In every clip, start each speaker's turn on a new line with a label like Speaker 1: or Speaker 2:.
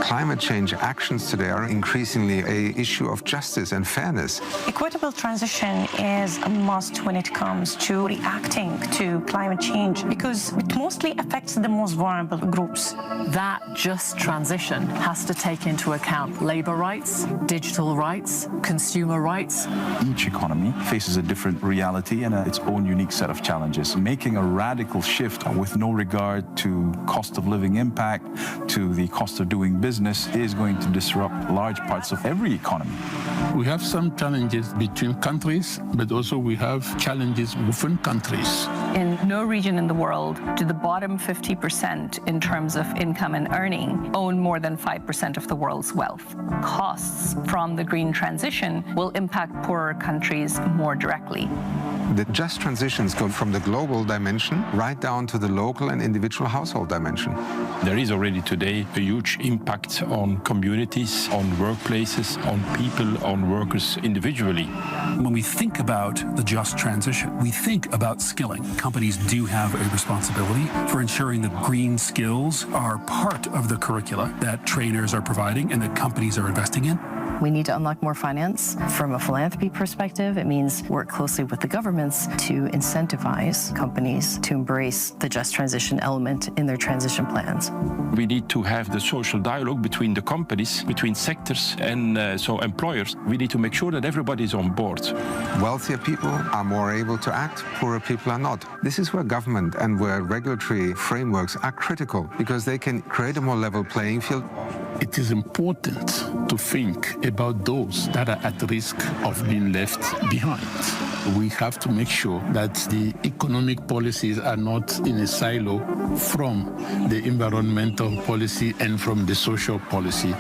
Speaker 1: climate change actions today are increasingly an issue of justice and fairness.
Speaker 2: Equitable transition is a must when it comes to reacting to climate change because it mostly affects the most vulnerable groups.
Speaker 3: That just transition has to take into account labor rights, digital rights, consumer rights.
Speaker 4: Each economy faces a different reality and its own unique set of challenges. Making a radical shift with no regard to cost of living impact, to the cost of doing business, is going to disrupt large parts of every economy.
Speaker 5: We have some challenges between countries, but also we have challenges within countries.
Speaker 2: In no region in the world do the bottom 50% in terms of income and earning own more than 5% of the world's wealth. Costs from the green transition will impact poorer countries more directly.
Speaker 1: The just transitions go from the global dimension right down to the local and individual household dimension.
Speaker 6: There is already today a huge impact on communities, on workplaces, on people, on workers individually.
Speaker 7: When we think about the just transition, we think about skilling. Companies do have a responsibility for ensuring that green skills are part of the curricula that trainers are providing and that companies are investing in.
Speaker 8: We need to unlock more finance. From a philanthropy perspective, it means work closely with the governments to incentivize companies to embrace the just transition element in their transition plans.
Speaker 6: We need to have the social dialogue between the companies, between sectors and so employers. We need to make sure that everybody is on board.
Speaker 1: Wealthier people are more able to act, poorer people are not. This is where government and where regulatory frameworks are critical because they can create a more level playing field.
Speaker 5: It is important to think about those that are at risk of being left behind. We have to make sure that the economic policies are not in a silo from the environmental policy and from the social policy.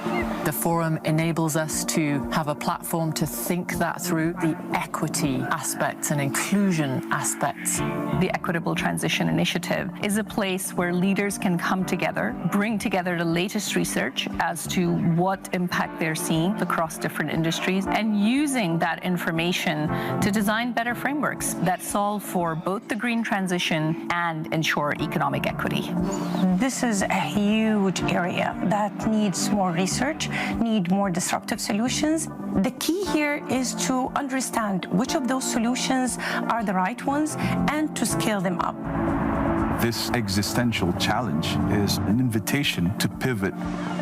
Speaker 3: The forum enables us to have a platform to think that through, the equity aspects and inclusion aspects.
Speaker 2: The Equitable Transition Initiative is a place where leaders can come together, bring together the latest research as to what impact they're seeing across different industries, and using that information to design better frameworks that solve for both the green transition and ensure economic equity. This is a huge area that needs more research, need more disruptive solutions. The key here is to understand which of those solutions are the right ones and to scale them up.
Speaker 4: This existential challenge is an invitation to pivot.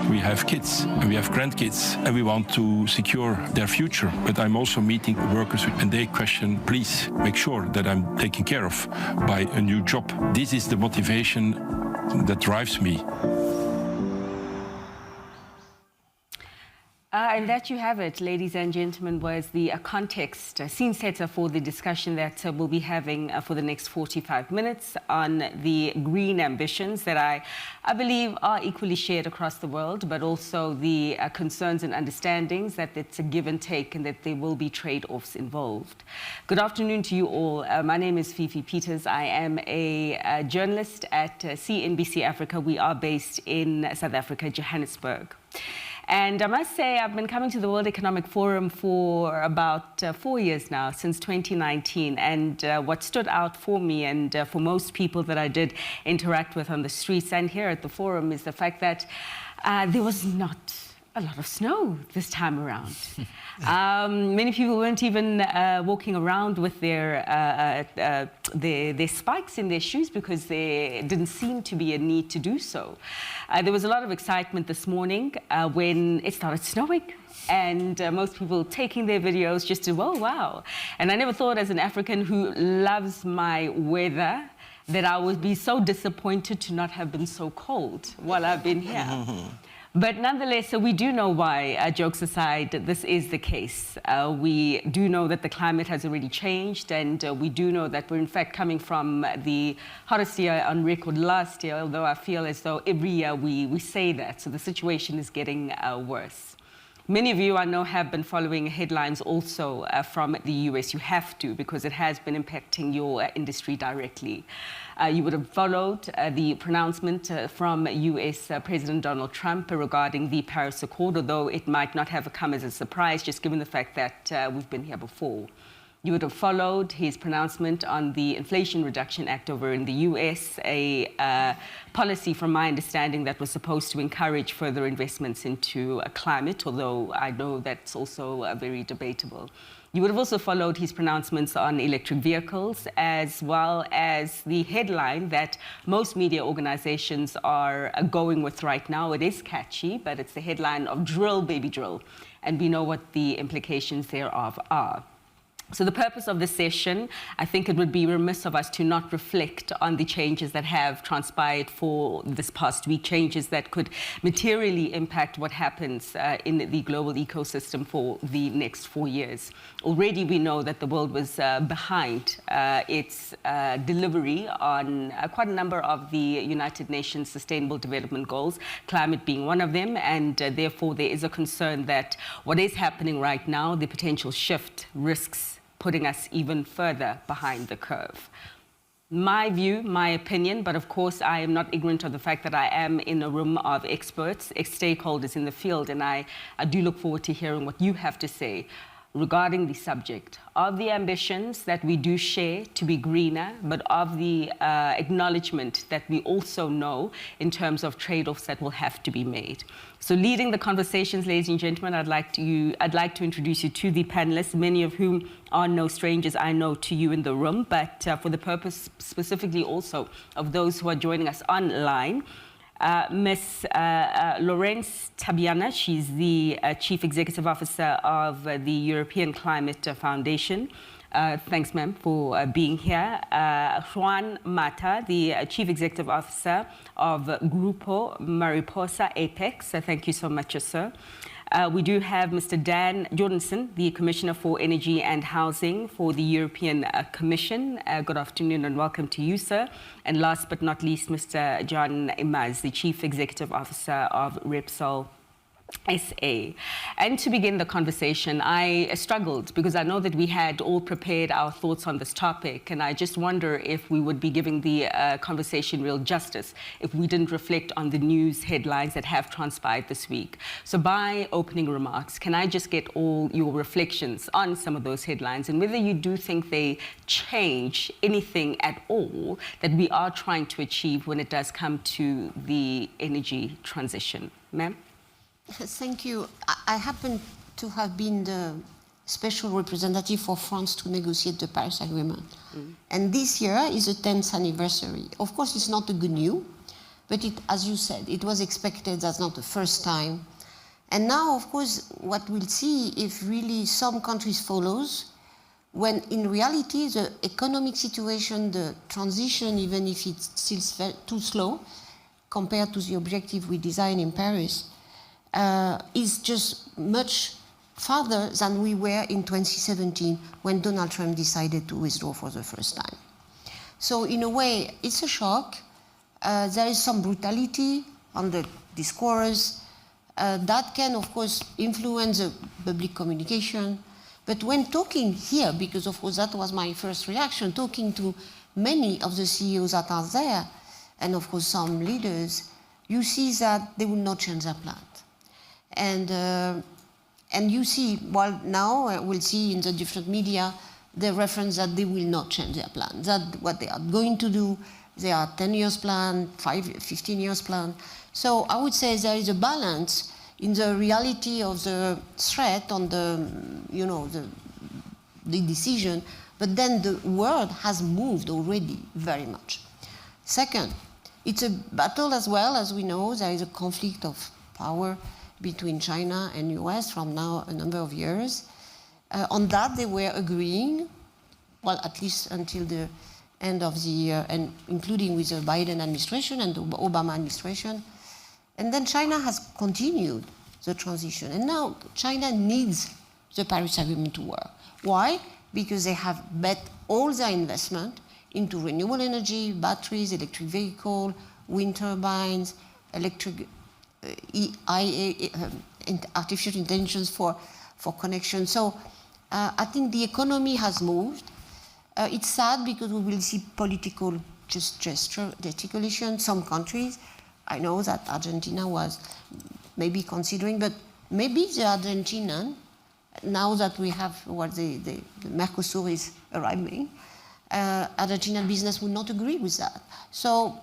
Speaker 6: We have kids and we have grandkids and we want to secure their future. But I'm also meeting workers and they question, please make sure that I'm taken care of by a new job. This is the motivation that drives me.
Speaker 9: And that you have it, ladies and gentlemen, was the context, scene setter for the discussion that we'll be having for the next 45 minutes on the green ambitions that I believe are equally shared across the world, but also the concerns and understandings that it's a give and take and that there will be trade-offs involved. Good afternoon to you all. My name is Fifi Peters. I am a journalist at CNBC Africa. We are based in South Africa, Johannesburg. And I must say, I've been coming to the World Economic Forum for about 4 years now, since 2019. And what stood out for me and for most people that I did interact with on the streets and here at the forum is the fact that there was not a lot of snow this time around. Many people weren't even walking around with their spikes in their shoes because there didn't seem to be a need to do so. There was a lot of excitement this morning when it started snowing. And most people taking their videos just to, oh, wow. And I never thought as an African who loves my weather that I would be so disappointed to not have been so cold while I've been here. But nonetheless, so we do know why, jokes aside, this is the case. We do know that the climate has already changed, and we do know that we're in fact coming from the hottest year on record last year, although I feel as though every year we say that, so the situation is getting worse. Many of you I know have been following headlines also from the US. You have to, because it has been impacting your industry directly. You would have followed the pronouncement from US President Donald Trump regarding the Paris Accord, although it might not have come as a surprise, just given the fact that we've been here before. You would have followed his pronouncement on the Inflation Reduction Act over in the US, a policy, from my understanding, that was supposed to encourage further investments into climate, although I know that's also very debatable. You would have also followed his pronouncements on electric vehicles, as well as the headline that most media organizations are going with right now. It is catchy, but it's the headline of "Drill, Baby Drill," and we know what the implications thereof are. So the purpose of this session, I think it would be remiss of us to not reflect on the changes that have transpired for this past week, changes that could materially impact what happens in the global ecosystem for the next 4 years. Already we know that the world was behind its delivery on quite a number of the United Nations Sustainable Development Goals, climate being one of them, and therefore there is a concern that what is happening right now, the potential shift, risks putting us even further behind the curve. My view, my opinion, but of course I am not ignorant of the fact that I am in a room of experts, stakeholders in the field, and I do look forward to hearing what you have to say regarding the subject of the ambitions that we do share to be greener, but of the acknowledgement that we also know in terms of trade-offs that will have to be made. So leading the conversations, ladies and gentlemen, I'd like to introduce you to the panelists, many of whom are no strangers, I know, to you in the room, but for the purpose specifically also of those who are joining us online. Ms. Laurence Tubiana, she's the Chief Executive Officer of the European Climate Foundation. Thanks, ma'am, for being here. Juan Mata, the Chief Executive Officer of Grupo Mariposa Apex. Thank you so much, sir. We do have Mr. Dan Jørgensen, the Commissioner for Energy and Housing for the European Commission. Good afternoon and welcome to you, sir. And last but not least, Mr. Imaz, the Chief Executive Officer of Repsol SA. And to begin the conversation, I struggled because I know that we had all prepared our thoughts on this topic, and I just wonder if we would be giving the conversation real justice if we didn't reflect on the news headlines that have transpired this week. So by opening remarks, can I just get all your reflections on some of those headlines and whether you do think they change anything at all that we are trying to achieve when it does come to the energy transition. Ma'am?
Speaker 10: Thank you. I happen to have been the special representative for France to negotiate the Paris Agreement. And this year is the 10th anniversary. Of course, it's not a good news, but it, as you said, it was expected. That's not the first time. And now, of course, what we'll see if really some countries follows, when in reality, the economic situation, the transition, even if it's still too slow compared to the objective we designed in Paris, is just much farther than we were in 2017 when Donald Trump decided to withdraw for the first time. So in a way, it's a shock. There is some brutality on the discourse. That can, of course, influence the public communication. But when talking here, because of course that was my first reaction, talking to many of the CEOs that are there, and of course some leaders, you see that they will not change their plan. And you see, well, now we'll see in the different media the reference that they will not change their plan. That what they are going to do, they are 10 years plan, 15 years plan. So I would say there is a balance in the reality of the threat on the, you know, the decision, but then the world has moved already very much. Second, it's a battle as well, as we know, there is a conflict of power between China and US from now a number of years. On that, they were agreeing, well, at least until the end of the year, and including with the Biden administration and the Obama administration. And then China has continued the transition. And now China needs the Paris Agreement to work. Why? Because they have bet all their investment into renewable energy, batteries, electric vehicle, wind turbines, electric artificial intelligence for connection. So I think the economy has moved. It's sad because we will see political gesticulation. Some countries, I know that Argentina was maybe considering, but maybe the Argentinian now that we have what the Mercosur is arriving, Argentinian business would not agree with that. So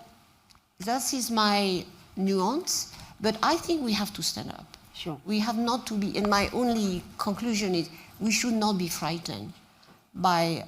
Speaker 10: that is my nuance, but I think we have to stand up.
Speaker 9: Sure.
Speaker 10: We have not to be, and my only conclusion is we should not be frightened by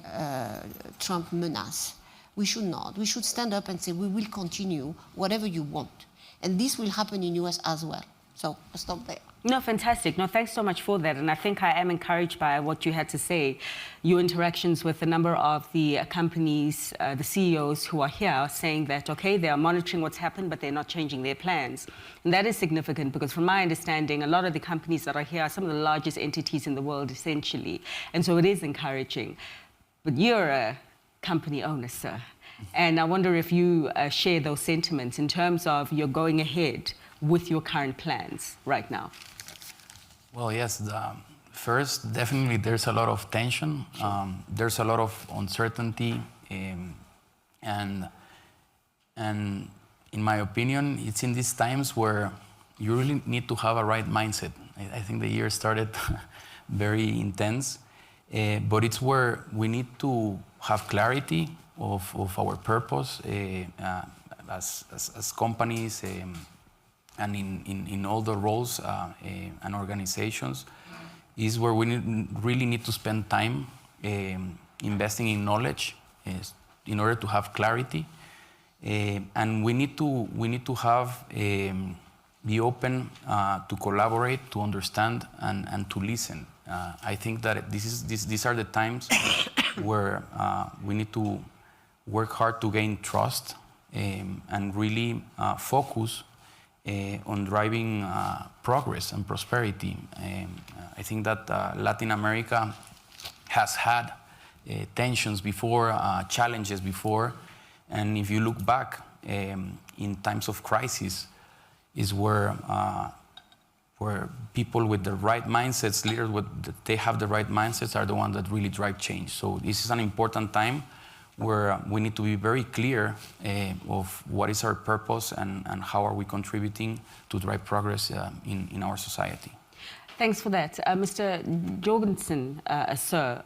Speaker 10: Trump menace. We should not. We should stand up and say we will continue whatever you want. And this will happen in US as well. So I'll stop there.
Speaker 9: No, fantastic. No, thanks so much for that. And I think I am encouraged by what you had to say. Your interactions with a number of the companies, the CEOs who are here saying that, okay, they are monitoring what's happened, but they're not changing their plans. And that is significant because from my understanding, a lot of the companies that are here are some of the largest entities in the world, essentially. And so it is encouraging. But you're a company owner, sir. And I wonder if you share those sentiments in terms of you're going ahead with your current plans right now.
Speaker 11: Well, yes. First, definitely there's a lot of tension. Sure. There's a lot of uncertainty. And in my opinion, it's in these times where you really need to have a right mindset. I think the year started very intense. But it's where we need to have clarity of our purpose as companies and in all the roles and organizations, is where we really need to spend time investing in knowledge in order to have clarity, and we need to have be open to collaborate, to understand, and to listen. I think that these are the times where we need to work hard to gain trust and really focus on driving progress and prosperity. I think that Latin America has had tensions before, challenges before, and if you look back in times of crisis, is where people with the right mindsets, leaders they have the right mindsets, are the ones that really drive change. So this is an important time where we need to be very clear of what is our purpose and how are we contributing to drive progress in our society.
Speaker 9: Thanks for that. Mr. Jørgensen, sir,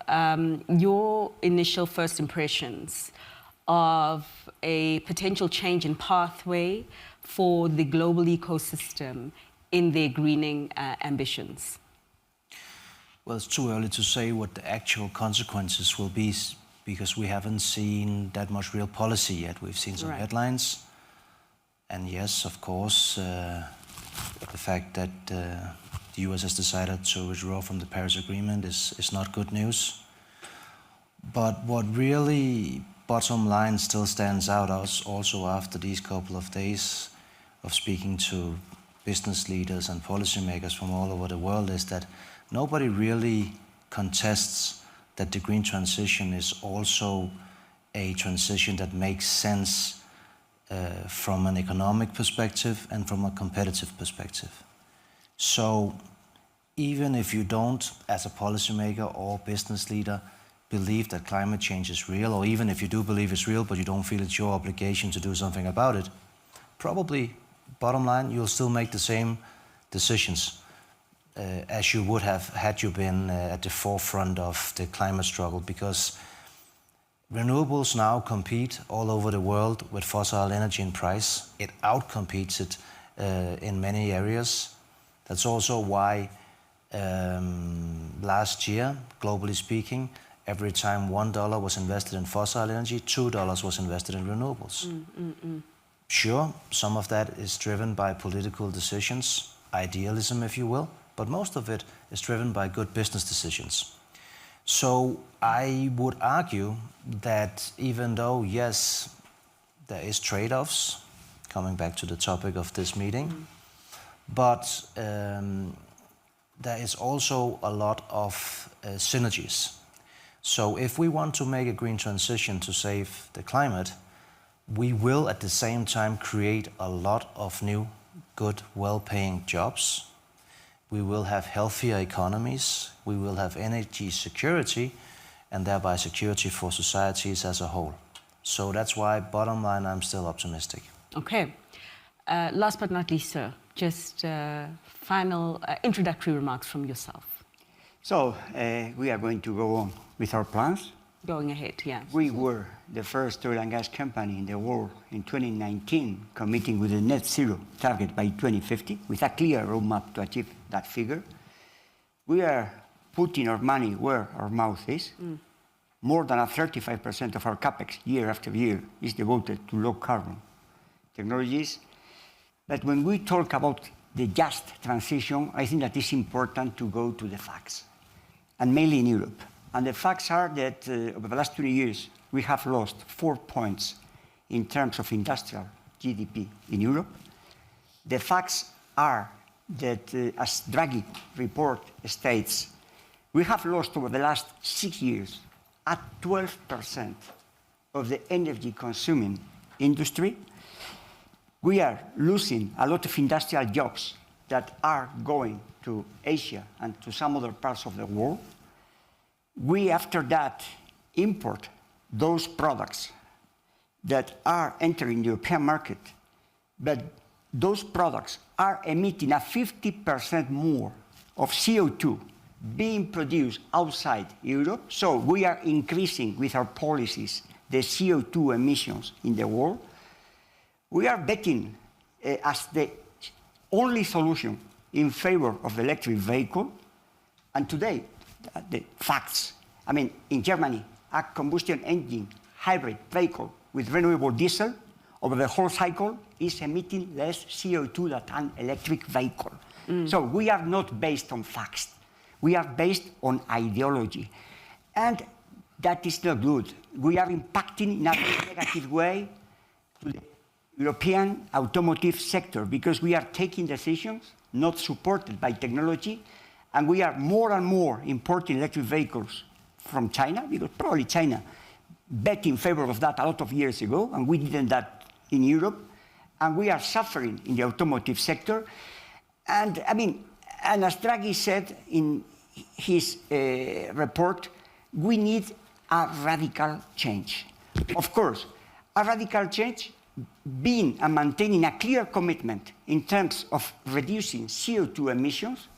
Speaker 9: your initial first impressions of a potential change in pathway for the global ecosystem in their greening ambitions?
Speaker 12: Well, it's too early to say what the actual consequences will be, because we haven't seen that much real policy yet. We've seen some headlines. And yes, of course, the fact that the US has decided to withdraw from the Paris Agreement is not good news. But what really, bottom line, still stands out also after these couple of days of speaking to business leaders and policymakers from all over the world is that nobody really contests that the green transition is also a transition that makes sense from an economic perspective and from a competitive perspective. So even if you don't, as a policymaker or business leader, believe that climate change is real, or even if you do believe it's real but you don't feel it's your obligation to do something about it, probably, bottom line, you'll still make the same decisions as you would have had you been at the forefront of the climate struggle, because renewables now compete all over the world with fossil energy in price. It outcompetes it in many areas. That's also why last year, globally speaking, every time $1 was invested in fossil energy, $2 was invested in renewables. Sure, some of that is driven by political decisions, idealism, if you will, but most of it is driven by good business decisions. So I would argue that even though, yes, there is trade-offs, coming back to the topic of this meeting, but there is also a lot of synergies. So if we want to make a green transition to save the climate, we will at the same time create a lot of new, good, well-paying jobs. We will have healthier economies. We will have energy security, and thereby security for societies as a whole. So that's why, bottom line, I'm still optimistic.
Speaker 9: Okay. Last but not least, sir, just final introductory remarks from yourself.
Speaker 13: So we are going to go on with our plans.
Speaker 9: Going ahead, yeah.
Speaker 13: We were the first oil and gas company in the world in 2019 committing with a net zero target by 2050 with a clear roadmap to achieve that figure. We are putting our money where our mouth is. More than 35% of our capex year after year is devoted to low carbon technologies. But when we talk about the just transition, I think that it's important to go to the facts, and mainly in Europe. And the facts are that over the last 20 years, we have lost 4 points in terms of industrial GDP in Europe. The facts are that, as Draghi report states, we have lost over the last 6 years at 12% of the energy consuming industry. We are losing a lot of industrial jobs that are going to Asia and to some other parts of the world. We, after that, import those products that are entering the European market, but those products are emitting 50% more of CO2 being produced outside Europe. So we are increasing with our policies the CO2 emissions in the world. We are betting as the only solution in favor of the electric vehicle. And today, the facts, I mean, in Germany, a combustion engine hybrid vehicle with renewable diesel over the whole cycle is emitting less CO2 than an electric vehicle. So we are not based on facts. We are based on ideology. And that is not good. We are impacting in a negative way to the European automotive sector because we are taking decisions not supported by technology, and we are more and more importing electric vehicles from China, because probably China bet in favor of that a lot of years ago, and we didn't that in Europe, and we are suffering in the automotive sector. And I mean, and as Draghi said in his report, we need a radical change. Of course, a radical change being and maintaining a clear commitment in terms of reducing CO2 emissions,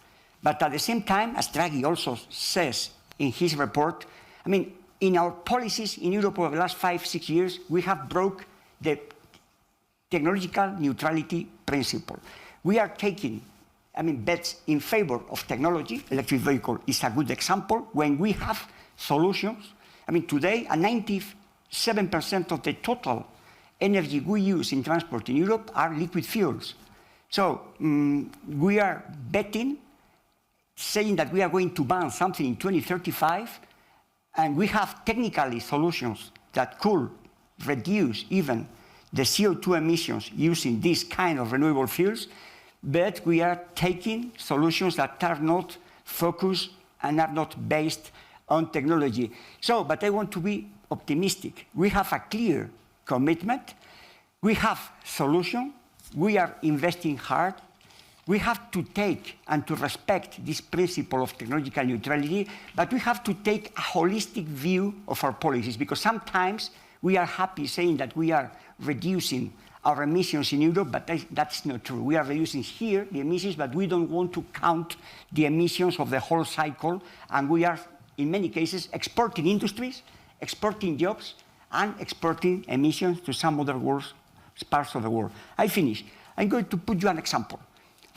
Speaker 13: but at the same time, as Draghi also says in his report, I mean, in our policies in Europe over the last 5-6 years, we have broke the technological neutrality principle. We are taking, I mean, bets in favor of technology. Electric vehicle is a good example when we have solutions. I mean, today, 97% of the total energy we use in transport in Europe are liquid fuels. So we are betting, saying that we are going to ban something in 2035, and we have technically solutions that could reduce even the CO2 emissions using this kind of renewable fuels, but we are taking solutions that are not focused and are not based on technology. So, but I want to be optimistic. We have a clear commitment. We have solution. We are investing hard. We have to take and to respect this principle of technological neutrality, but we have to take a holistic view of our policies, because sometimes we are happy saying that we are reducing our emissions in Europe, but that's not true. We are reducing here the emissions, but we don't want to count the emissions of the whole cycle, and we are, in many cases, exporting industries, exporting jobs, and exporting emissions to some other parts of the world. I finish. I'm going to put you an example.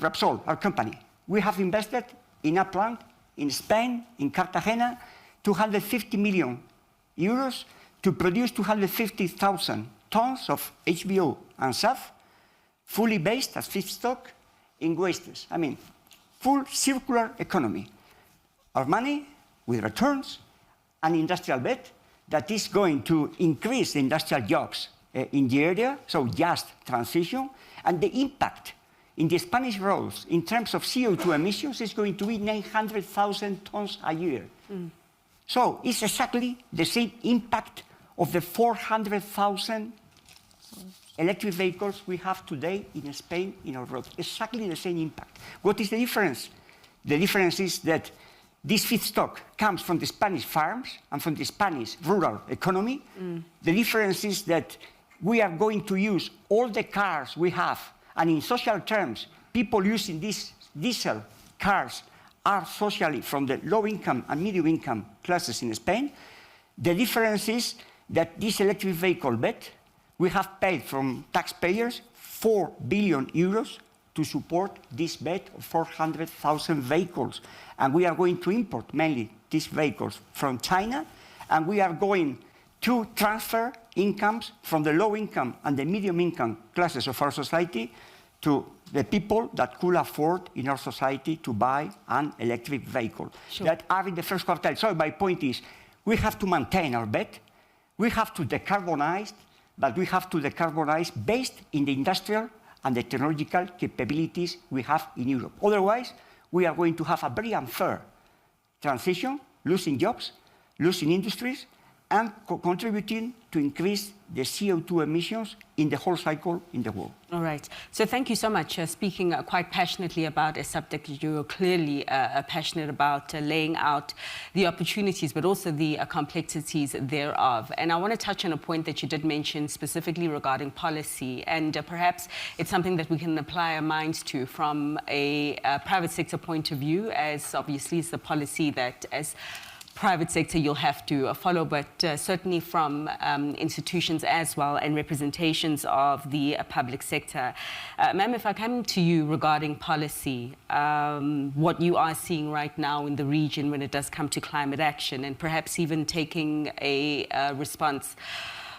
Speaker 13: Repsol, our company, we have invested in a plant in Spain, in Cartagena, 250 million euros to produce 250,000 tons of HBO and SAF, fully based as feedstock in wastes. I mean, full circular economy. Our money with returns, an industrial bet that is going to increase the industrial jobs in the area, so just transition, and the impact in the Spanish roads in terms of CO2 emissions is going to be 900,000 tons a year. So it's exactly the same impact of the 400,000 electric vehicles we have today in Spain in our roads. Exactly the same impact. What is the difference? The difference is that this feedstock comes from the Spanish farms and from the Spanish rural economy. The difference is that we are going to use all the cars we have, and in social terms, people using these diesel cars are socially from the low income and medium income classes in Spain. The difference is that this electric vehicle bet, we have paid from taxpayers 4 billion euros to support this bet of 400,000 vehicles. And we are going to import mainly these vehicles from China, and we are going to transfer incomes from the low income and the medium income classes of our society to the people that could afford in our society to buy an electric vehicle. Sure. That are in the first quartile. So my point is, we have to maintain our bet, we have to decarbonize, but we have to decarbonize based in the industrial and the technological capabilities we have in Europe. Otherwise, we are going to have a very unfair transition, losing jobs, losing industries, and contributing to increase the CO2 emissions in the whole cycle in the world.
Speaker 9: All right. So thank you so much. Speaking quite passionately about a subject that you're clearly passionate about, laying out the opportunities, but also the complexities thereof. And I want to touch on a point that you did mention specifically regarding policy. And perhaps it's something that we can apply our minds to from a private sector point of view, as obviously it's the policy that as private sector you'll have to follow, but certainly from institutions as well and representations of the public sector. Ma'am, if I come to you regarding policy, what you are seeing right now in the region when it does come to climate action, and perhaps even taking a response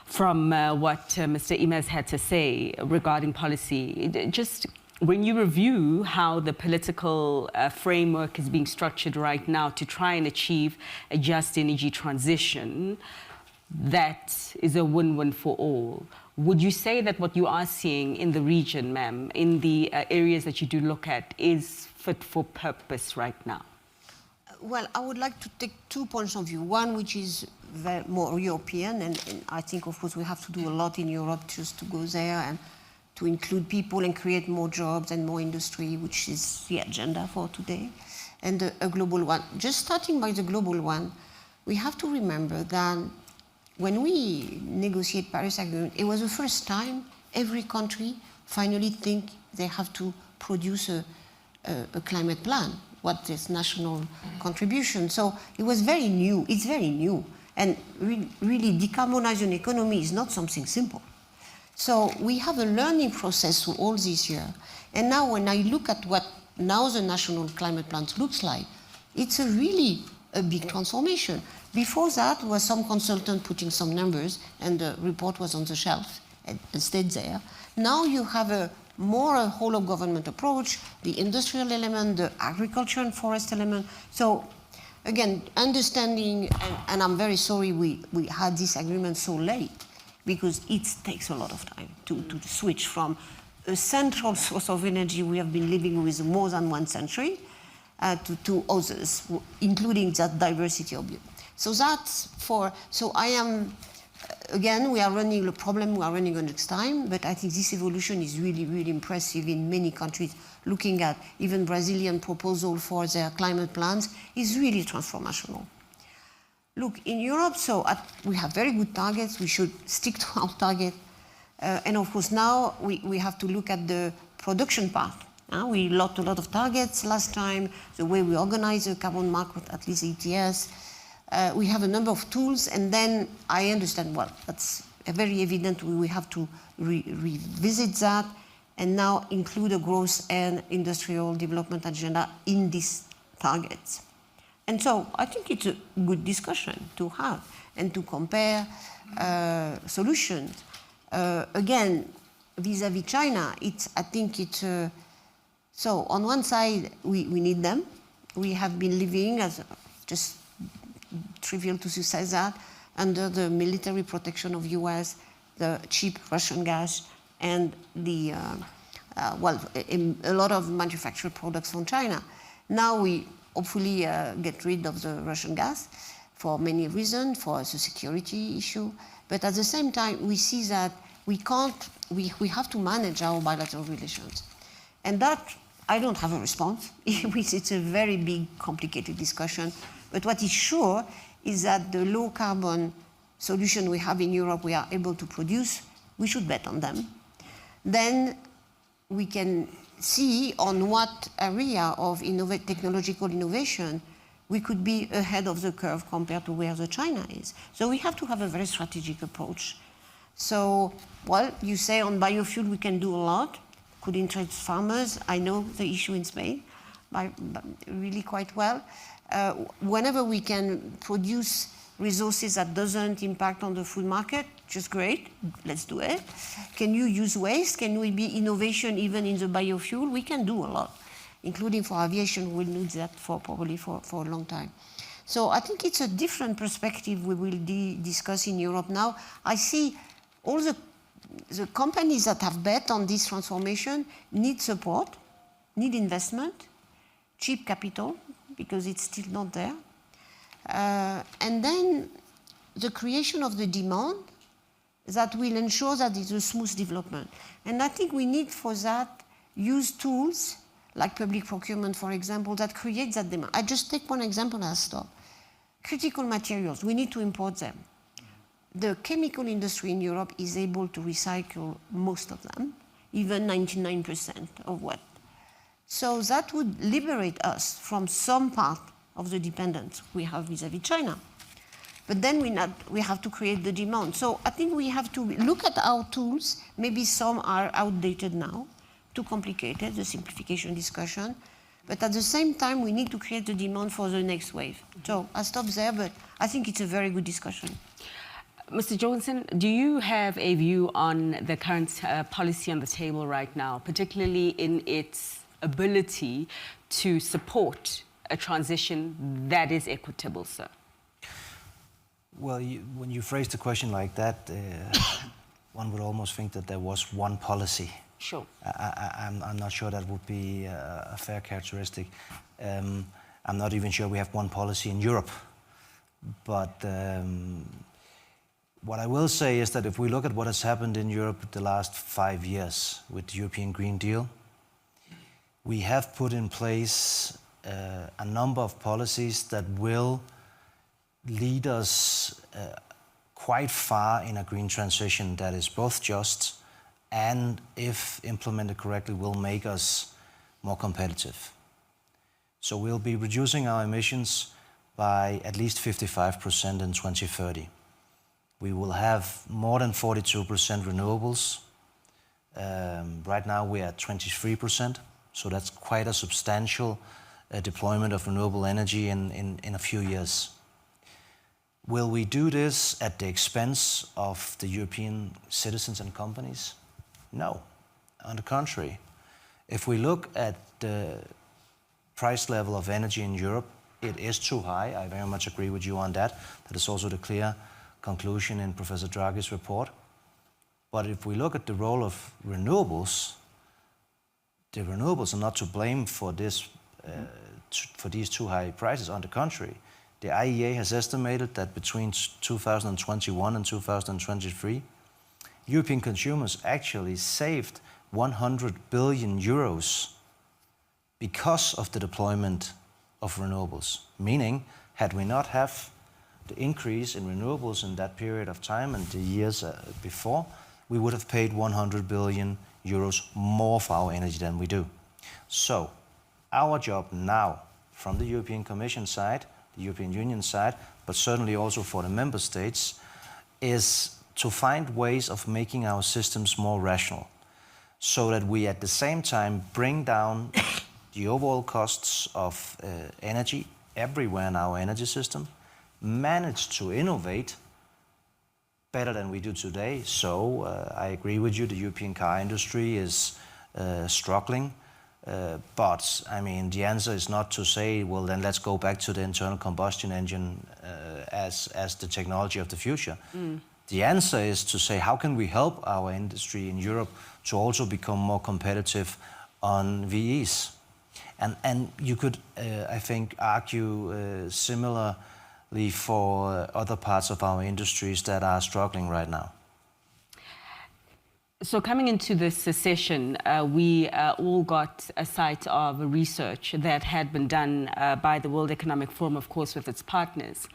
Speaker 9: from what Mr. Imaz had to say regarding policy, just when you review how the political framework is being structured right now to try and achieve a just energy transition that is a win-win for all, would you say that what you are seeing in the region, ma'am, in the areas that you do look at, is fit for purpose right now?
Speaker 10: Well, I would like to take 2 points of view. One, which is more European, and I think, of course, we have to do a lot in Europe just to go there and to include people and create more jobs and more industry, which is the agenda for today, and a global one. Just starting by the global one, we have to remember that when we negotiate Paris Agreement, it was the first time every country finally think they have to produce a climate plan, what is national contribution. So it was very new, it's very new. And really decarbonizing an economy is not something simple. So we have a learning process through all this year. And now when I look at what now the national climate plans looks like, it's really a big transformation. Before that was some consultant putting some numbers and the report was on the shelf and stayed there. Now you have a whole of government approach, the industrial element, the agriculture and forest element. So again, understanding, and I'm very sorry we had this agreement so late, because it takes a lot of time to switch from a central source of energy we have been living with more than 1 century to others, including that diversity of you. So that's so I am, again, we are running a problem, we are running on its time, but I think this evolution is really, really impressive in many countries. Looking at even Brazilian proposal for their climate plans is really transformational. Look, in Europe, we have very good targets. We should stick to our target. And of course, now we have to look at the production part. We lost a lot of targets last time, the way we organize the carbon market, at least ETS. We have a number of tools, and then I understand, well, that's very evident. We have to revisit that and now include a growth and industrial development agenda in these targets. And so I think it's a good discussion to have and to compare solutions. Again, vis-à-vis China, I think it's, so on one side, we need them. We have been living, as just trivial to say that, under the military protection of US, the cheap Russian gas, and the, a lot of manufactured products from China. Now we hopefully get rid of the Russian gas for many reasons, for the security issue. But at the same time, we see that we have to manage our bilateral relations. And that, I don't have a response. It's a very big, complicated discussion. But what is sure is that the low carbon solution we have in Europe, we are able to produce, we should bet on them. Then we can see on what area of technological innovation we could be ahead of the curve compared to where the China is. So we have to have a very strategic approach. So, well, you say on biofuel we can do a lot, could interest farmers. I know the issue in Spain really quite well. Whenever we can produce resources that doesn't impact on the food market, just great, let's do it. Can you use waste? Can we be innovation even in the biofuel? We can do a lot, including for aviation. We'll need that probably for a long time. So I think it's a different perspective we will discuss in Europe now. I see all the companies that have bet on this transformation need support, need investment, cheap capital, because it's still not there. And then the creation of the demand that will ensure that it's a smooth development. And I think we need for that use tools like public procurement, for example, that create that demand. I just take one example and I'll stop. Critical materials, we need to import them. The chemical industry in Europe is able to recycle most of them, even 99% of what. So that would liberate us from some part of the dependence we have vis-à-vis China. But then we have to create the demand. So I think we have to look at our tools. Maybe some are outdated now, too complicated, the simplification discussion. But at the same time, we need to create the demand for the next wave. So I'll stop there, but I think it's a very good discussion.
Speaker 9: Mr. Jørgensen, do you have a view on the current policy on the table right now, particularly in its ability to support a transition that is equitable, sir?
Speaker 12: Well, when you phrase the question like that, one would almost think that there was one policy.
Speaker 9: Sure.
Speaker 12: I'm not sure that would be a fair characteristic. I'm not even sure we have one policy in Europe. But what I will say is that if we look at what has happened in Europe the last 5 years with the European Green Deal, we have put in place a number of policies that will lead us quite far in a green transition that is both just and, if implemented correctly, will make us more competitive. So we'll be reducing our emissions by at least 55% in 2030. We will have more than 42% renewables. Right now we're at 23%, so that's quite a substantial deployment of renewable energy in a few years. Will we do this at the expense of the European citizens and companies? No. On the contrary, if we look at the price level of energy in Europe, it is too high. I very much agree with you on that. That is also the clear conclusion in Professor Draghi's report. But if we look at the role of renewables, the renewables are not to blame for this, for these too high prices. On the contrary, the IEA has estimated that between 2021 and 2023, European consumers actually saved 100 billion euros because of the deployment of renewables. Meaning, had we not have the increase in renewables in that period of time and the years before, we would have paid 100 billion euros more for our energy than we do. So, our job now, from the European Commission side, the European Union side, but certainly also for the member states, is to find ways of making our systems more rational, so that we at the same time bring down the overall costs of energy everywhere in our energy system, manage to innovate better than we do today. So I agree with you, the European car industry is struggling. But I mean, the answer is not to say, well, then let's go back to the internal combustion engine as the technology of the future. The answer is to say, how can we help our industry in Europe to also become more competitive on VEs? And you could, I think, argue similarly for other parts of our industries that are struggling right now.
Speaker 9: So coming into this session, we all got a sight of research that had been done by the World Economic Forum, of course, with its partners.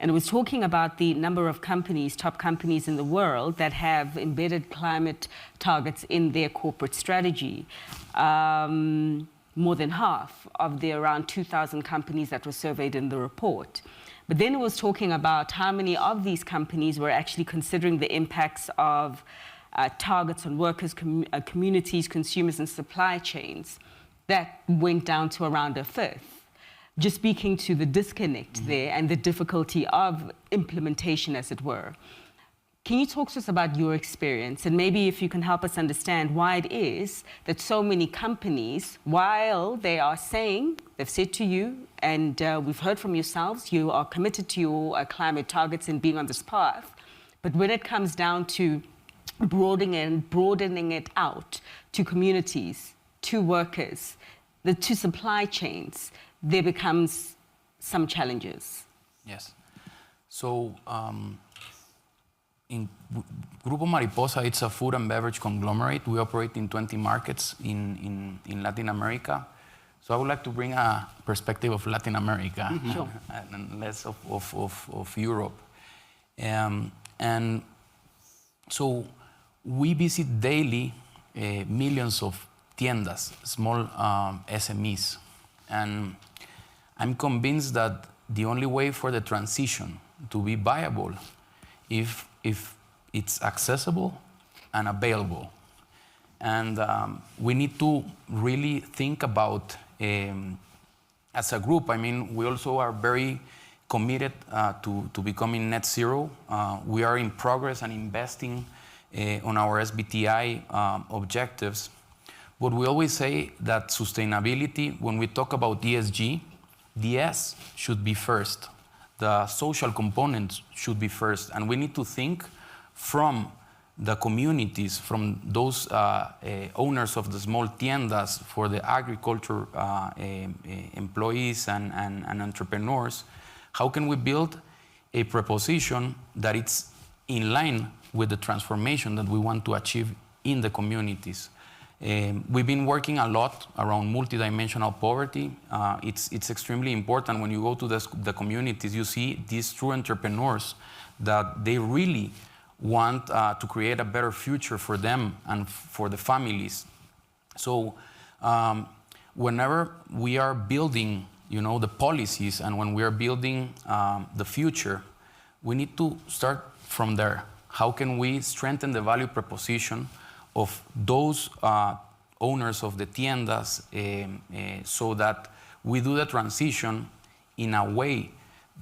Speaker 9: And it was talking about the number of companies, top companies in the world, that have embedded climate targets in their corporate strategy. More than half of the around 2,000 companies that were surveyed in the report. But then it was talking about how many of these companies were actually considering the impacts of targets on workers, communities, consumers, and supply chains. That went down to around a fifth. Just speaking to the disconnect there and the difficulty of implementation, as it were. Can you talk to us about your experience, and maybe if you can help us understand why it is that so many companies, while they are saying, they've said to you, and we've heard from yourselves, you are committed to your climate targets and being on this path, but when it comes down to broadening it out to communities, to workers, to supply chains, there becomes some challenges.
Speaker 11: Yes. So, in Grupo Mariposa, it's a food and beverage conglomerate. We operate in 20 markets in Latin America. So I would like to bring a perspective of Latin America
Speaker 9: Sure.
Speaker 11: and less of Europe. And so we visit daily millions of tiendas, small SMEs. And I'm convinced that the only way for the transition to be viable if it's accessible and available. And we need to really think about, as a group, I mean, we also are very committed to becoming net zero. We are in progress and investing on our SBTI objectives. But we always say that sustainability, when we talk about ESG, the S should be first. The social components should be first. And we need to think from the communities, from those owners of the small tiendas, for the agriculture employees and entrepreneurs. How can we build a proposition that it's in line with the transformation that we want to achieve in the communities? We've been working a lot around multidimensional poverty. It's extremely important when you go to the communities, you see these true entrepreneurs that they really want to create a better future for them and for the families. So whenever we are building, the policies, and when we are building the future, we need to start from there. How can we strengthen the value proposition of those owners of the tiendas so that we do the transition in a way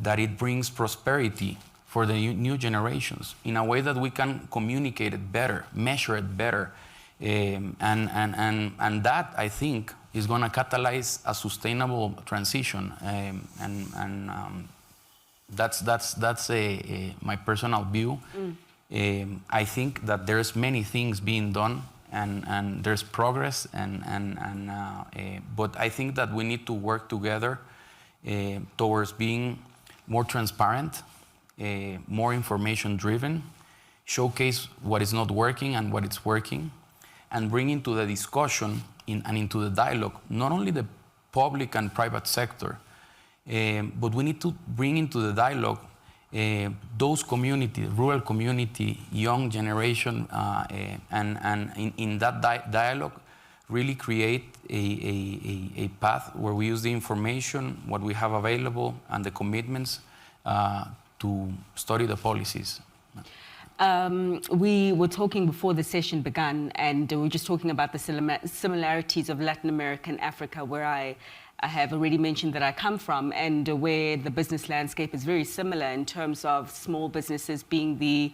Speaker 11: that it brings prosperity for the new generations, in a way that we can communicate it better, measure it better. And that, I think, is going to catalyze a sustainable transition. That's my personal view. I think that there's many things being done, and there's progress, but I think that we need to work together towards being more transparent, more information driven, showcase what is not working and what is working, and bring into the discussion and into the dialogue not only the public and private sector, but we need to bring into the dialogue those communities, rural community, young generation, and in that dialogue, really create a path where we use the information, what we have available, and the commitments to study the policies.
Speaker 9: We were talking before the session began, and we were just talking about the similarities of Latin America and Africa, where I have already mentioned that I come from, and where the business landscape is very similar in terms of small businesses being the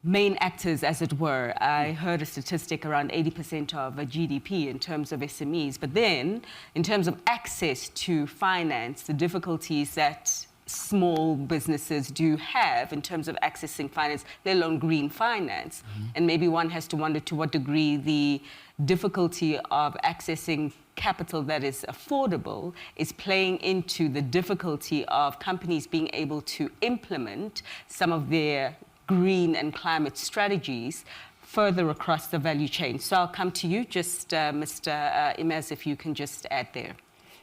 Speaker 9: main actors, as it were. I heard a statistic around 80% of GDP in terms of SMEs. But then, in terms of access to finance, the difficulties that small businesses do have in terms of accessing finance, let alone green finance. And maybe one has to wonder to what degree the difficulty of accessing capital that is affordable is playing into the difficulty of companies being able to implement some of their green and climate strategies further across the value chain. So I'll come to you, just Mr. Imaz, if you can just add there.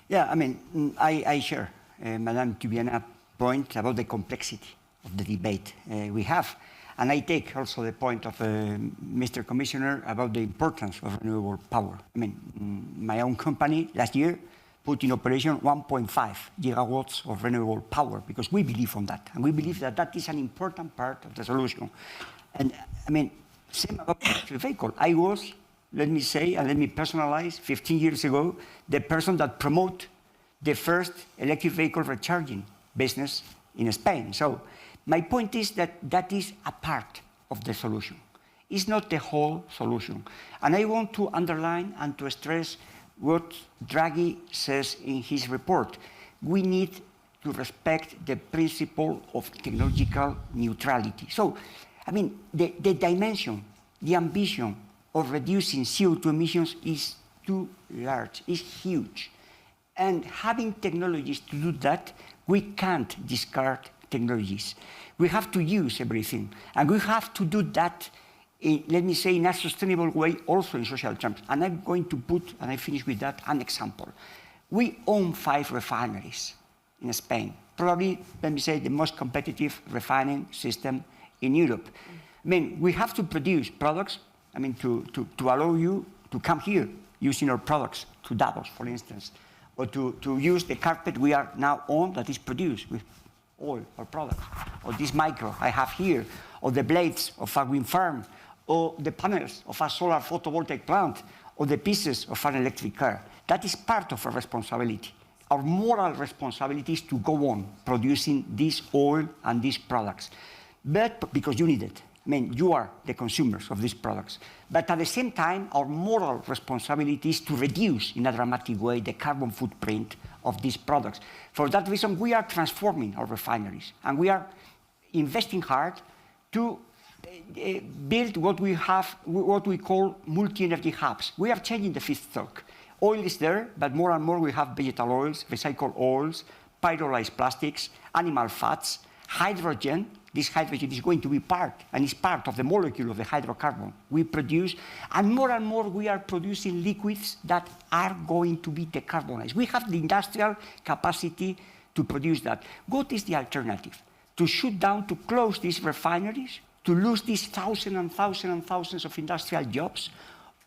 Speaker 13: Yeah, I mean, I share Madame Tubiana's point about the complexity of the debate we have. And I take also the point of Mr. Commissioner about the importance of renewable power. I mean, my own company last year put in operation 1.5 gigawatts of renewable power because we believe on that. And we believe that that is an important part of the solution. And I mean, same about the electric vehicle. I was, let me say, and let me personalize, 15 years ago, the person that promoted the first electric vehicle recharging business in Spain. So my point is that that is a part of the solution. It's not the whole solution. And I want to underline and to stress what Draghi says in his report. We need to respect the principle of technological neutrality. So, I mean, the dimension, the ambition of reducing CO2 emissions is too large, is huge. And having technologies to do that, we can't discard technologies. We have to use everything. And we have to do that, let me say, in a sustainable way, also in social terms. And I'm going to put, and I finish with that, an example. We own 5 refineries in Spain. Probably, let me say, the most competitive refining system in Europe. I mean, we have to produce products, I mean, to allow you to come here using our products to Davos, for instance, or to use the carpet we are now on that is produced with oil or products, or this micro I have here, or the blades of a wind farm, or the panels of a solar photovoltaic plant, or the pieces of an electric car. That is part of our responsibility. Our moral responsibility is to go on producing this oil and these products. But because you need it. I mean, you are the consumers of these products. But at the same time, our moral responsibility is to reduce in a dramatic way the carbon footprint of these products. For that reason, we are transforming our refineries, and we are investing hard to build what we call multi-energy hubs. We are changing the feedstock. Oil is there, but more and more we have vegetal oils, recycled oils, pyrolyzed plastics, animal fats, hydrogen. This hydrogen is going to be part, and is part of the molecule of the hydrocarbon we produce, and more we are producing liquids that are going to be decarbonized. We have the industrial capacity to produce that. What is the alternative? To shut down, to close these refineries, to lose these thousands and thousands and thousands of industrial jobs,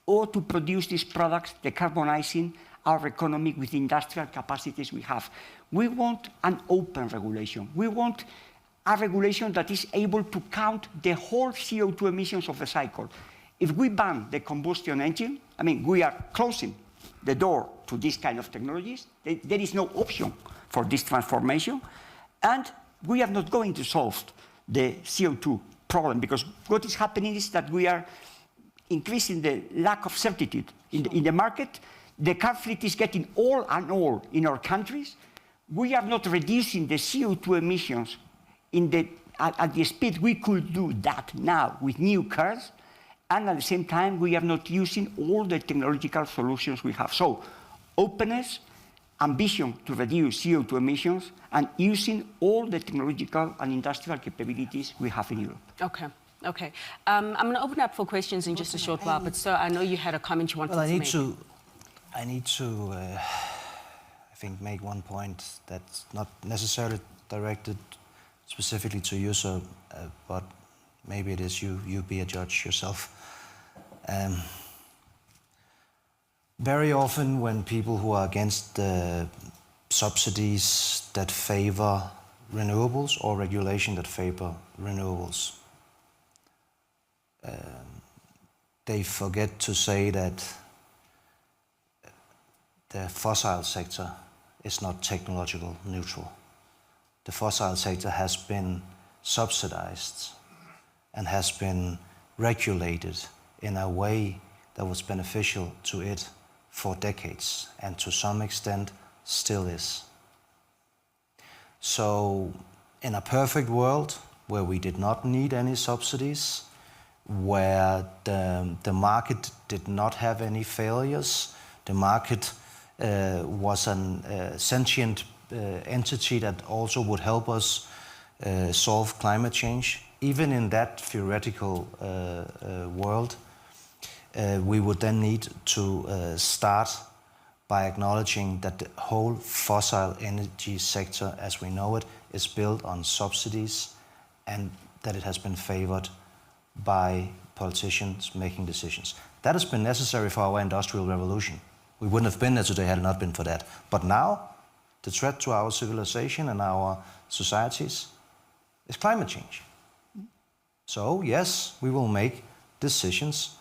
Speaker 13: or to produce these products decarbonizing our economy with the industrial capacities we have. We want an open regulation. We want a regulation that is able to count the whole CO2 emissions of the cycle. If we ban the combustion engine, I mean, we are closing the door to this kind of technologies. There is no option for this transformation. And we are not going to solve the CO2 problem, because what is happening is that we are increasing the lack of certitude in the market. The car fleet is getting all in our countries. We are not reducing the CO2 emissions at the speed we could do that now with new cars, and at the same time we are not using all the technological solutions we have. So openness, ambition to reduce CO2 emissions, and using all the technological and industrial capabilities we have in Europe.
Speaker 9: Okay. Okay. I'm going to open up for questions in just a short while, but sir, I know you had a comment you wanted to make.
Speaker 12: I need to, I think, make one point that's not necessarily directed specifically to you, sir, but maybe it is you be a judge yourself. Very often when people who are against the subsidies that favor renewables or regulation that favor renewables, they forget to say that the fossil sector is not technological neutral. The fossil sector has been subsidized and has been regulated in a way that was beneficial to it for decades, and to some extent still is. So in a perfect world where we did not need any subsidies, where the market did not have any failures, the market was a sentient entity that also would help us solve climate change. Even in that theoretical world, we would then need to start by acknowledging that the whole fossil energy sector as we know it is built on subsidies and that it has been favored by politicians making decisions. That has been necessary for our industrial revolution. We wouldn't have been there today had it not been for that. But now, the threat to our civilization and our societies is climate change. So yes, we will make decisions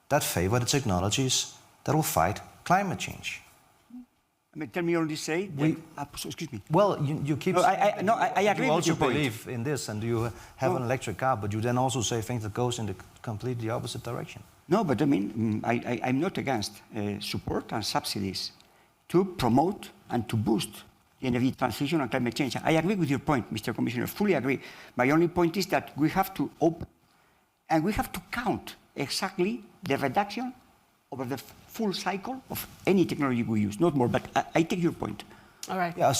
Speaker 12: that favor the technologies that will fight climate change.
Speaker 13: I mean, tell me only say. Excuse me.
Speaker 12: Well, you keep.
Speaker 13: No, I agree
Speaker 12: you
Speaker 13: with your
Speaker 12: also
Speaker 13: point.
Speaker 12: believe in this, and you have an electric car, but you then also say things that goes in the completely opposite direction.
Speaker 13: No, but I mean, I'm not against support and subsidies to promote and to boost the energy transition and climate change. I agree with your point, Mr. Commissioner, fully agree. My only point is that we have to open and we have to count exactly the reduction over the full cycle of any technology we use, not more, but I take your point.
Speaker 9: All right.
Speaker 12: Yeah,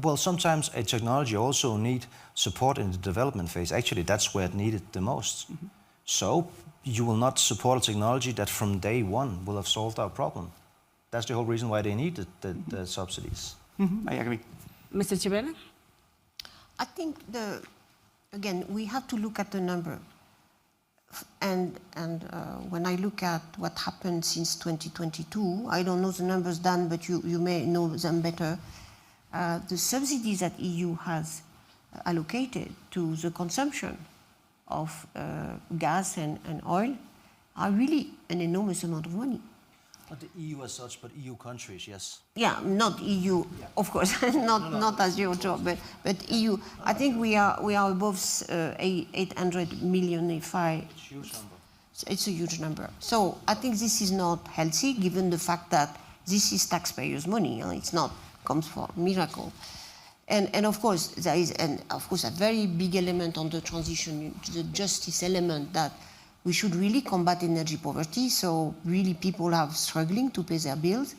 Speaker 12: well, sometimes a technology also needs support in the development phase. Actually, that's where it needed the most. Mm-hmm. So you will not support a technology that from day one will have solved our problem. That's the whole reason why they need the subsidies.
Speaker 13: Mm-hmm. I agree.
Speaker 9: Mr. Tubiana?
Speaker 10: I think, again, we have to look at the number. And when I look at what happened since 2022, I don't know the numbers done, but you may know them better. The subsidies that EU has allocated to the consumption of gas and oil are really an enormous amount of money.
Speaker 12: Not the EU as such, but EU countries, yes.
Speaker 10: Yeah, not EU, of course, not as your job, but EU. I think we are above 800 million.
Speaker 12: It's a huge number.
Speaker 10: It's a huge number. So I think this is not healthy, given the fact that this is taxpayers' money. It's not comes from miracle. And of course there is, a very big element on the transition, the justice element, that we should really combat energy poverty. So really people are struggling to pay their bills.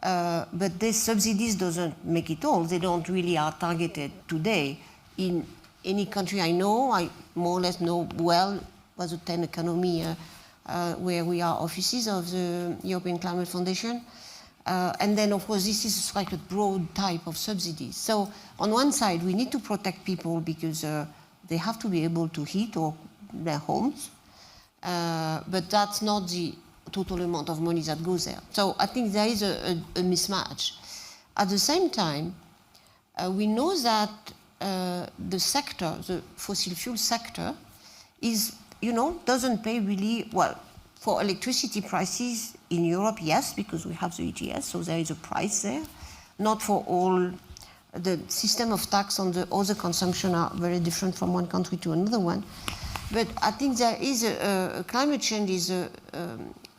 Speaker 10: But these subsidies doesn't make it all. They don't really are targeted today. In any country I know, I more or less know well, was a 10 economy where we are offices of the European Climate Foundation. And then, of course, this is like a broad type of subsidies. So on one side, we need to protect people because they have to be able to heat or their homes. But that's not the total amount of money that goes there. So I think there is a mismatch. At the same time, we know that the sector, the fossil fuel sector, is, doesn't pay really well. For electricity prices in Europe, yes, because we have the ETS, so there is a price there. Not for all. The system of tax on the other consumption are very different from one country to another one. But I think there is climate change is a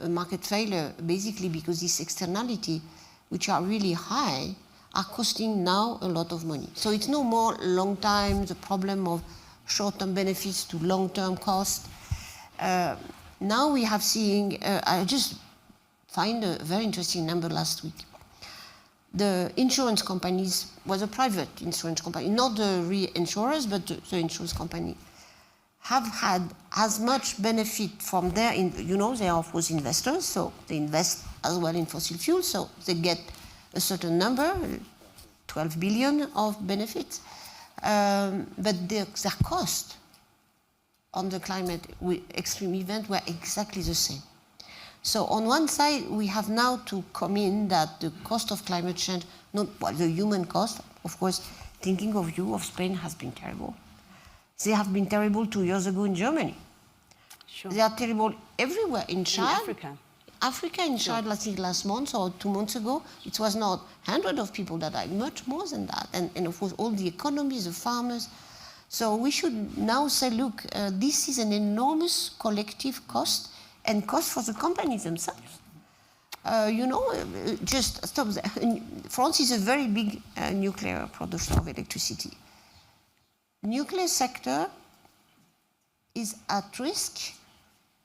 Speaker 10: market failure, basically because these externality, which are really high, are costing now a lot of money. So it's no more long time, the problem of short-term benefits to long-term cost. Now we have seeing, I just find a very interesting number last week. The insurance companies, was a private insurance company, not the reinsurers, but the insurance company, have had as much benefit from their, they are of course investors, so they invest as well in fossil fuels, so they get a certain number, 12 billion of benefits, but their cost on the climate extreme event were exactly the same. So on one side, we have now to come in that the cost of climate change, the human cost, of course, thinking of you, of Spain, has been terrible. They have been terrible 2 years ago in Germany. Sure. They are terrible everywhere. In Chad. Africa, in Chad, I think last month or 2 months ago, it was not hundreds of people that died, much more than that. And of course, all the economies, the farmers. So we should now say, look, this is an enormous collective cost and cost for the companies themselves. Just stop there. France is a very big nuclear producer of electricity. Nuclear sector is at risk,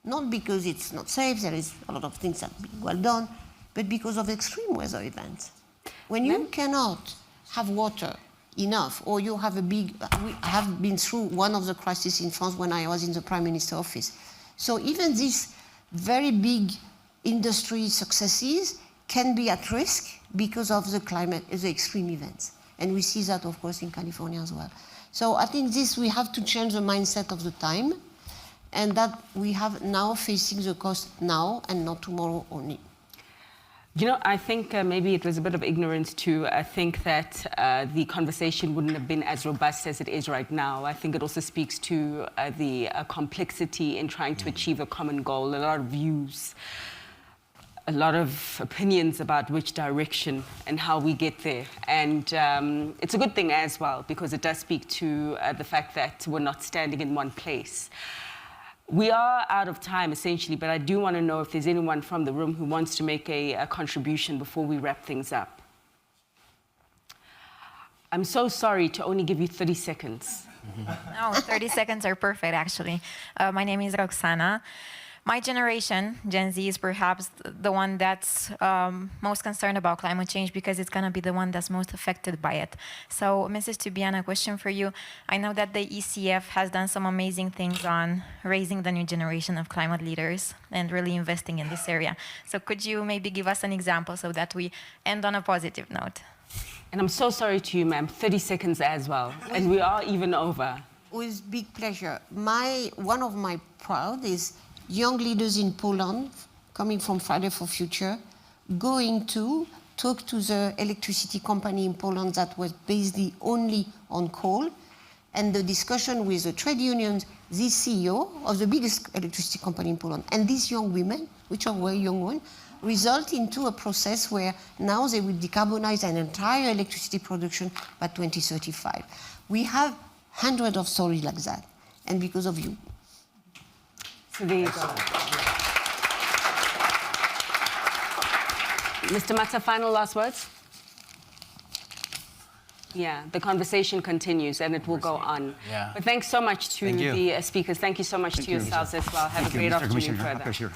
Speaker 10: not because it's not safe, there is a lot of things that are being well done, but because of extreme weather events. When you cannot have water enough, or you have I have been through one of the crises in France when I was in the Prime Minister's office. So even these very big industry successes can be at risk because of the climate, the extreme events. And we see that, of course, in California as well. So I think we have to change the mindset of the time, and that we have now facing the cost now and not tomorrow only.
Speaker 9: You know, I think maybe it was a bit of ignorance to think that the conversation wouldn't have been as robust as it is right now. I think it also speaks to the complexity in trying to achieve a common goal, a lot of views, a lot of opinions about which direction and how we get there. And it's a good thing as well, because it does speak to the fact that we're not standing in one place. We are out of time, essentially, but I do want to know if there's anyone from the room who wants to make a contribution before we wrap things up. I'm so sorry to only give you 30 seconds.
Speaker 14: No, 30 seconds are perfect, actually. My name is Roxana. My generation, Gen Z, is perhaps the one that's most concerned about climate change because it's going to be the one that's most affected by it. So, Mrs. Tubiana, a question for you. I know that the ECF has done some amazing things on raising the new generation of climate leaders and really investing in this area. So could you maybe give us an example so that we end on a positive note?
Speaker 9: And I'm so sorry to you, ma'am. 30 seconds as well. And we are even over.
Speaker 10: With big pleasure. One of my proud is young leaders in Poland, coming from Friday for Future, going to talk to the electricity company in Poland that was basically only on coal, and the discussion with the trade unions, the CEO of the biggest electricity company in Poland, and these young women, which are very young ones, result into a process where now they will decarbonize an entire electricity production by 2035. We have hundreds of stories like that, and because of you.
Speaker 9: So there you go. Mr. Matza, final last words? Yeah, the conversation continues and it will go on.
Speaker 11: Yeah.
Speaker 9: But thanks so much to the speakers. Thank you so much to yourselves as well. Have a great afternoon further.